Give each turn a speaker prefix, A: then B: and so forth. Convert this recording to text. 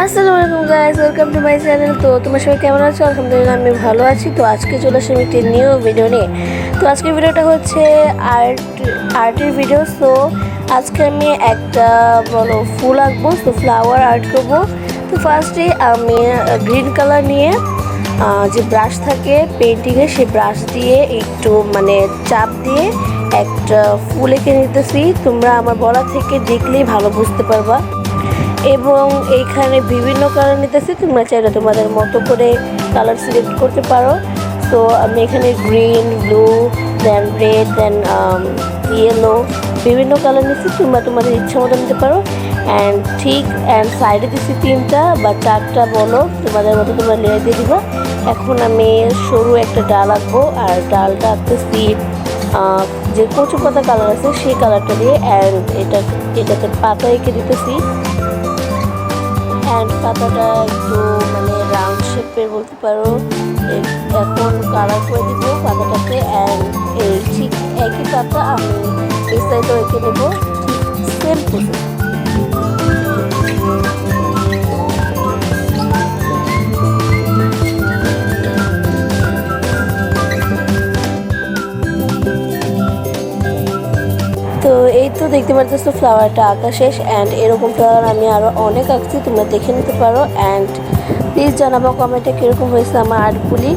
A: আসসালামু আলাইকুম guys, welcome to my channel. তো তোমার সবাই কেমন আছো? আলহামদুলিল্লাহ আমি ভালো আছি। তো আজকে চলে আসলাম একটি নিউ ভিডিও নিয়ে। তো আজকের ভিডিওটা হচ্ছে আর্টের ভিডিও। সো আজকে আমি একটা ফুল আঁকবো, তো ফ্লাওয়ার আর্ট করবো। তো ফার্স্টে আমি গ্রিন কালার নিয়ে যে ব্রাশ থাকে পেন্টিংয়ে, সেই ব্রাশ দিয়ে একটু চাপ দিয়ে একটা ফুল এঁকে নিতেছি। তোমরা আমার বলা থেকে দেখলেই ভালো বুঝতে পারবা। এবং এইখানে বিভিন্ন কালার নিতেছি, তোমরা চাইলে তোমাদের মতো করে কালার সিলেক্ট করতে পারো। তো আমি এখানে গ্রিন, ব্লু, দেন রেড, দেন ইয়েলো, বিভিন্ন কালার নিচ্ছি। তোমরা তোমাদের ইচ্ছা মতো নিতে পারো। অ্যান্ড সাইডে দিচ্ছি 3টা বা 4টা, বলো তোমাদের মতো তোমরা লেয়ার দিয়ে দিবা। এখন আমি সরু একটা ডাল আঁকবো, আর ডালটা আঁকতেছি যে কচু পাতা কালার আছে সেই কালারটা দিয়ে। অ্যান্ড এটাতে পাতা এঁকে দিতেছি। অ্যান্ড পাতাটা একটু রাউন্ড শেপের বলতে পারো। এখন কালার করে দিব পাতাটাকে। অ্যান্ড এই ঠিক একই পাতা আমি এই সাইডেও এঁকে নেব, সেম প্রসেস। তো এই তো দেখতে পাচ্ছ ফ্লাওয়ারটা আঁকা শেষ। অ্যান্ড এরকম ফ্লাওয়ার আমি আরও অনেক আঁকছি, তোমরা দেখে নিতে পারো। অ্যান্ড প্লিজ জানাবো কমেন্টে কীরকম হয়েছে আমার আর্টগুলি।